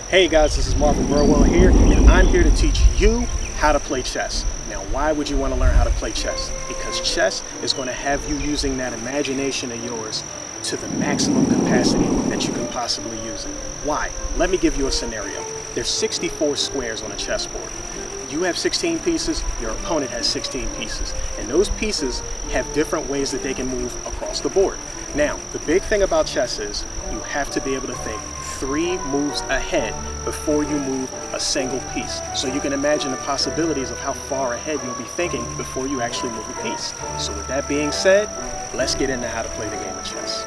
Hey guys, this is Marvin Burwell here, and I'm here to teach you how to play chess. Now, why would you want to learn how to play chess? Because chess is going to have you using that imagination of yours to the maximum capacity that you can possibly use it. Why? Let me give you a scenario. There's 64 squares on a chessboard. You have 16 pieces, your opponent has 16 pieces, and those pieces have different ways that they can move across the board. Now, the big thing about chess is you have to be able to think 3 moves ahead before you move a single piece. So you can imagine the possibilities of how far ahead you'll be thinking before you actually move a piece. So with that being said, let's get into how to play the game of chess.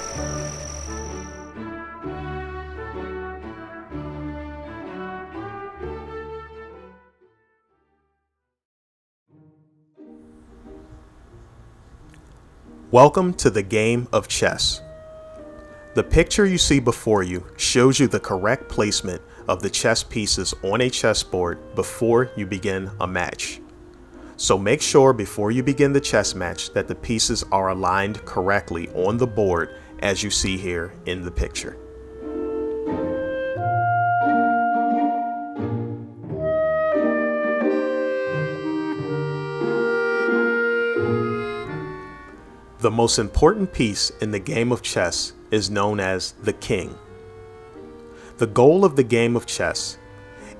Welcome to the game of chess. The picture you see before you shows you the correct placement of the chess pieces on a chessboard before you begin a match. So make sure before you begin the chess match that the pieces are aligned correctly on the board as you see here in the picture. The most important piece in the game of chess is known as the king. The goal of the game of chess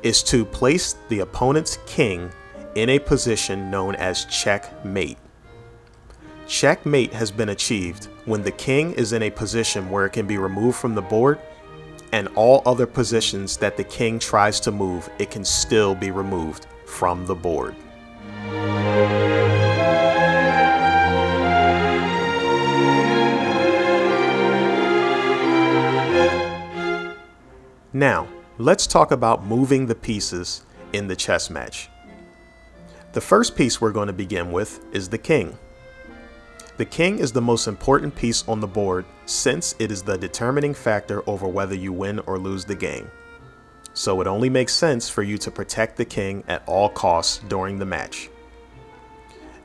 is to place the opponent's king in a position known as checkmate. Checkmate has been achieved when the king is in a position where it can be removed from the board, and all other positions that the king tries to move, it can still be removed from the board. Now, let's talk about moving the pieces in the chess match. The first piece we're going to begin with is the king. The king is the most important piece on the board since it is the determining factor over whether you win or lose the game. So it only makes sense for you to protect the king at all costs during the match.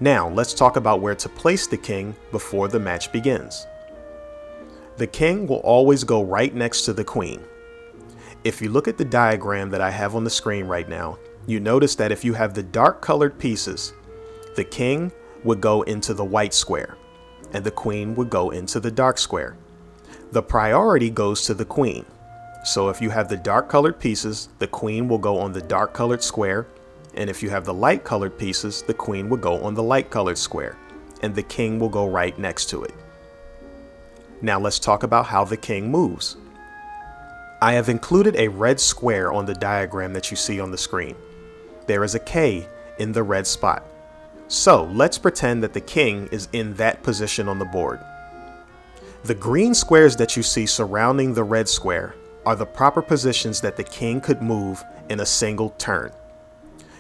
Now, let's talk about where to place the king before the match begins. The king will always go right next to the queen. If you look at the diagram that I have on the screen right now, you notice that if you have the dark colored pieces, the king would go into the white square and the queen would go into the dark square. The priority goes to the queen. So if you have the dark colored pieces, the queen will go on the dark colored square, and if you have the light colored pieces, the queen will go on the light colored square, and the king will go right next to it. Now let's talk about how the king moves. I have included a red square on the diagram that you see on the screen. There is a K in the red spot. So let's pretend that the king is in that position on the board. The green squares that you see surrounding the red square are the proper positions that the king could move in a single turn.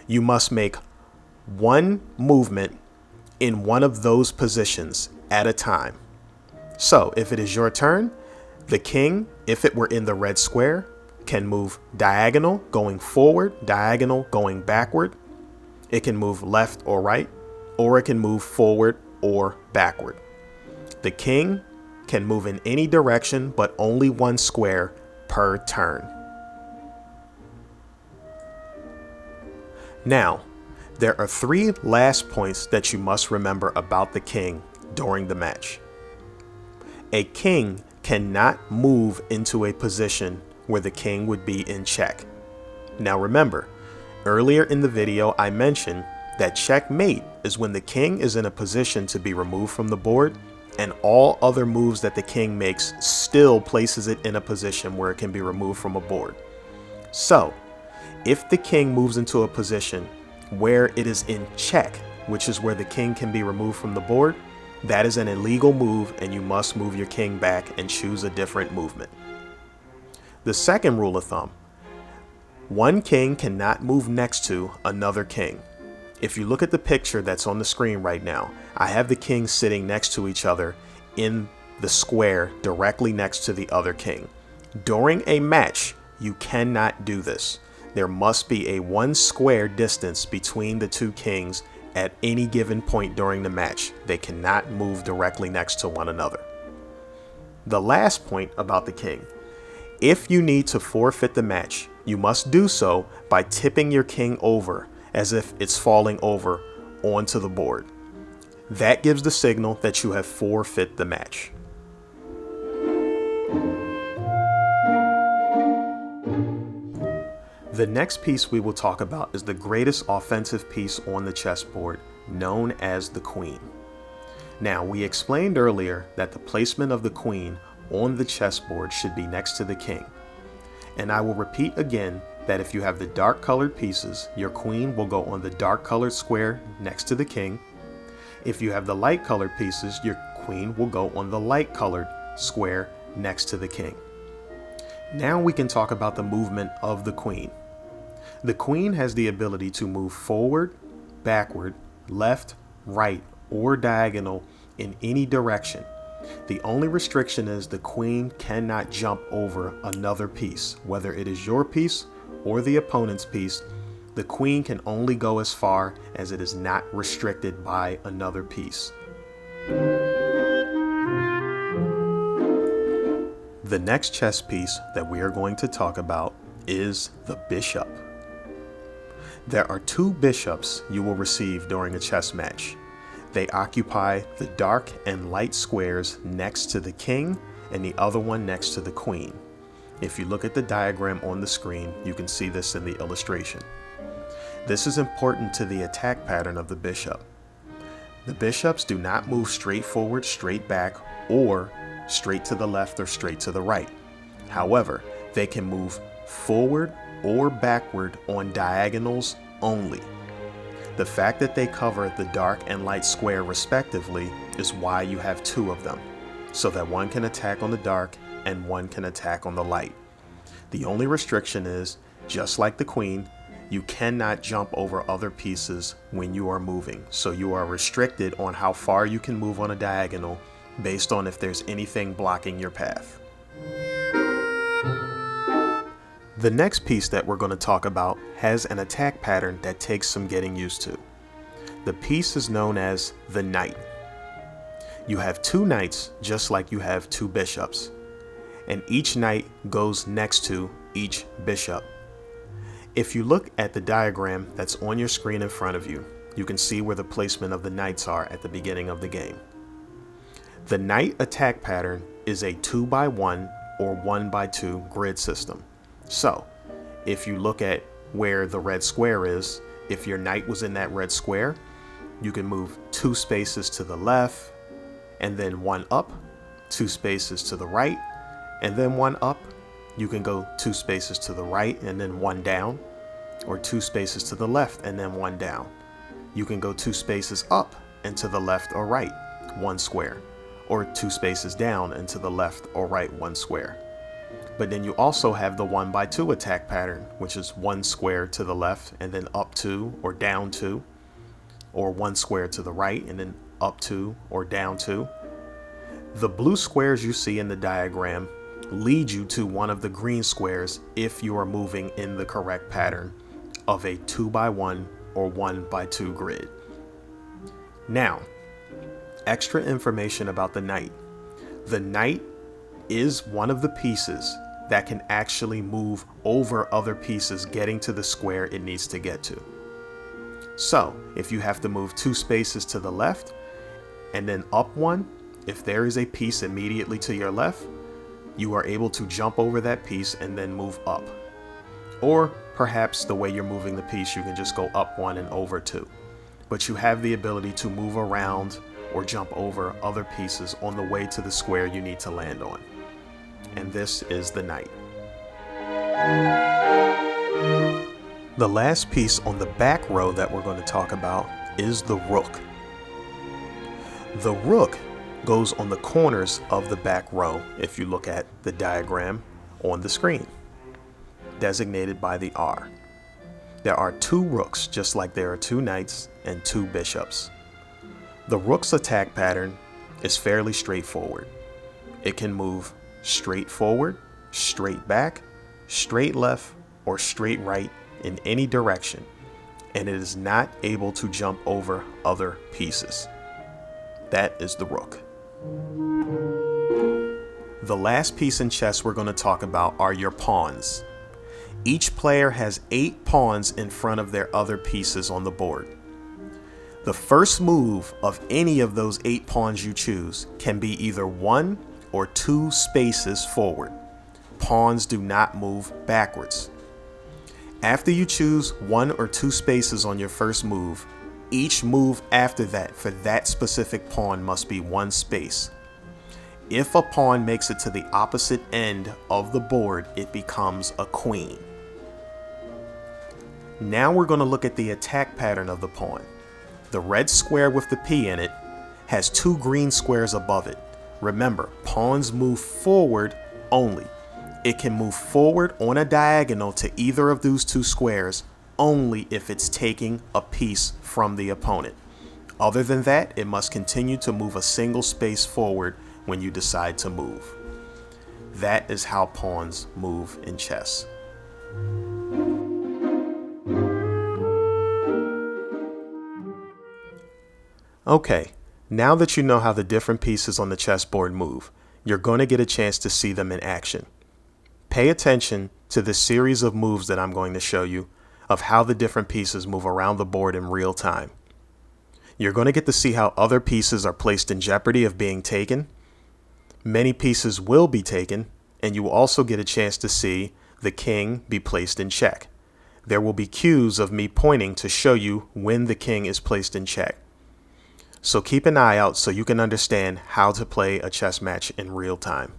You must make one movement in one of those positions at a time. So if it is your turn, the king, if it were in the red square, can move diagonal going forward, diagonal going backward. It can move left or right, or it can move forward or backward. The king can move in any direction, but only one square per turn. Now, there are 3 last points that you must remember about the king during the match. A king cannot move into a position where the king would be in check. Now remember, earlier in the video I mentioned that checkmate is when the king is in a position to be removed from the board and all other moves that the king makes still places it in a position where it can be removed from a board. So, if the king moves into a position where it is in check, which is where the king can be removed from the board, that is an illegal move and you must move your king back and choose a different movement. The second rule of thumb: one king cannot move next to another king. If you look at the picture that's on the screen right now, I have the kings sitting next to each other in the square directly next to the other king. During a match, you cannot do this. There must be a 1 square distance between the 2 kings at any given point during the match. They cannot move directly next to one another. The last point about the king: if you need to forfeit the match, You must do so by tipping your king over as if it's falling over onto the board. That gives the signal that you have forfeit the match. The next piece we will talk about is the greatest offensive piece on the chessboard, known as the queen. Now, we explained earlier that the placement of the queen on the chessboard should be next to the king. And I will repeat again that if you have the dark colored pieces, your queen will go on the dark colored square next to the king. If you have the light colored pieces, your queen will go on the light colored square next to the king. Now we can talk about the movement of the queen. The queen has the ability to move forward, backward, left, right, or diagonal in any direction. The only restriction is the queen cannot jump over another piece, whether it is your piece or the opponent's piece. The queen can only go as far as it is not restricted by another piece. The next chess piece that we are going to talk about is the bishop. There are two bishops you will receive during a chess match. They occupy the dark and light squares next to the king and the other one next to the queen. If you look at the diagram on the screen, you can see this in the illustration. This is important to the attack pattern of the bishop. The bishops do not move straight forward, straight back, or straight to the left or straight to the right. However, they can move forward or backward on diagonals only. The fact that they cover the dark and light square respectively is why you have two of them, so that one can attack on the dark and one can attack on the light. The only restriction is, just like the queen, you cannot jump over other pieces when you are moving, so you are restricted on how far you can move on a diagonal based on if there's anything blocking your path. The next piece that we're going to talk about has an attack pattern that takes some getting used to. The piece is known as the knight. You have two knights just like you have two bishops, and each knight goes next to each bishop. If you look at the diagram that's on your screen in front of you, you can see where the placement of the knights are at the beginning of the game. The knight attack pattern is a 2x1 or 1x2 grid system. So, if you look at where the red square is, if your knight was in that red square, you can move 2 spaces to the left, and then 1 up, 2 spaces to the right, and then 1 up. You can go 2 spaces to the right and then 1 down, or 2 spaces to the left and then 1 down. You can go 2 spaces up and to the left or right, 1 square, or 2 spaces down and to the left or right, 1 square. But then you also have the 1x2 attack pattern, which is 1 square to the left and then up 2 or down 2, or 1 square to the right and then up 2 or down 2. The blue squares you see in the diagram lead you to one of the green squares if you are moving in the correct pattern of a 2x1 or 1x2 grid. Now, extra information about the knight. The knight is one of the pieces that can actually move over other pieces getting to the square it needs to get to. So, if you have to move 2 spaces to the left and then up 1, if there is a piece immediately to your left, you are able to jump over that piece and then move up. Or perhaps the way you're moving the piece, you can just go up 1 and over 2. But you have the ability to move around or jump over other pieces on the way to the square you need to land on. And this is the knight. The last piece on the back row that we're going to talk about is the rook. The rook goes on the corners of the back row if you look at the diagram on the screen, designated by the R. There are 2 rooks just like there are 2 knights and 2 bishops. The rook's attack pattern is fairly straightforward. It can move straight forward, straight back, straight left, or straight right in any direction, and it is not able to jump over other pieces. That is the rook. The last piece in chess we're going to talk about are your pawns. Each player has 8 pawns in front of their other pieces on the board. The first move of any of those 8 pawns you choose can be either 1 or 2 spaces forward. Pawns do not move backwards. After you choose 1 or 2 spaces on your first move, each move after that for that specific pawn must be 1 space. If a pawn makes it to the opposite end of the board, it becomes a queen. Now we're going to look at the attack pattern of the pawn. The red square with the P in it has 2 green squares above it. Remember, pawns move forward only. It can move forward on a diagonal to either of those 2 squares only if it's taking a piece from the opponent. Other than that, it must continue to move a single space forward when you decide to move. That is how pawns move in chess. Okay, now that you know how the different pieces on the chessboard move, you're going to get a chance to see them in action. Pay attention to the series of moves that I'm going to show you of how the different pieces move around the board in real time. You're going to get to see how other pieces are placed in jeopardy of being taken. Many pieces will be taken, and you will also get a chance to see the king be placed in check. There will be cues of me pointing to show you when the king is placed in check. So keep an eye out so you can understand how to play a chess match in real time.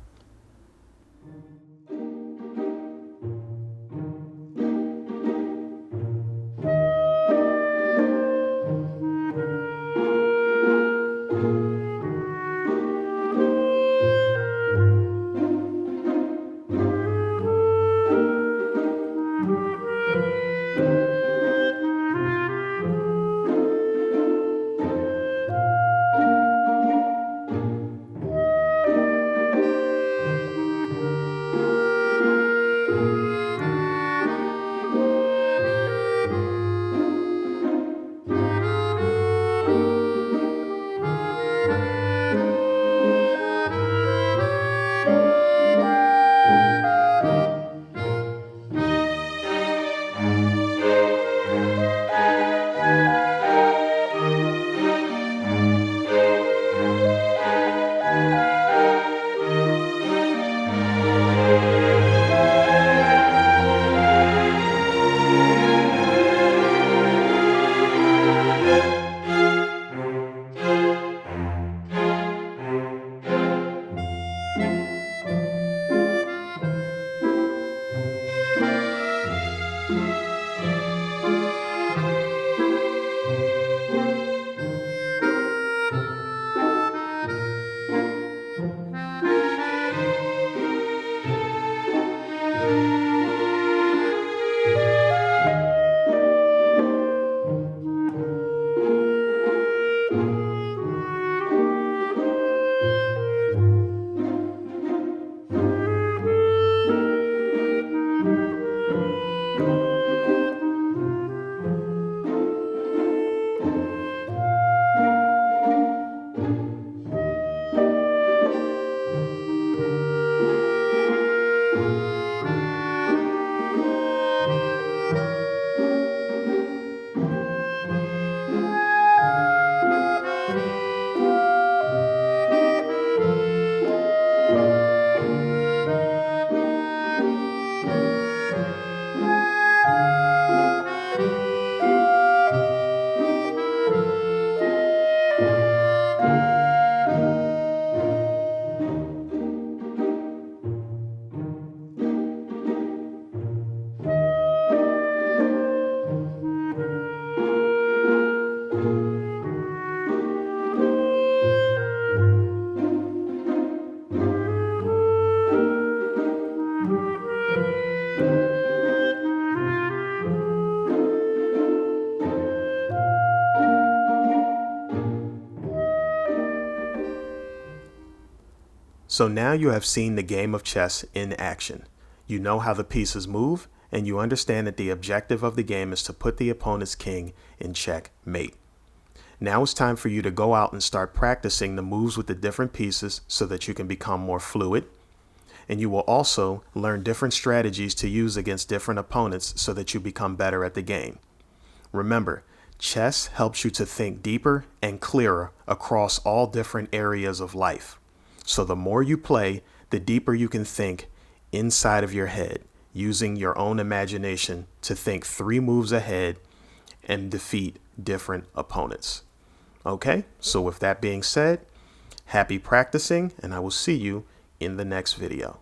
So now you have seen the game of chess in action. You know how the pieces move, and you understand that the objective of the game is to put the opponent's king in checkmate. Now it's time for you to go out and start practicing the moves with the different pieces so that you can become more fluid. And you will also learn different strategies to use against different opponents so that you become better at the game. Remember, chess helps you to think deeper and clearer across all different areas of life. So the more you play, the deeper you can think inside of your head, using your own imagination to think 3 moves ahead and defeat different opponents. Okay, so with that being said, happy practicing, and I will see you in the next video.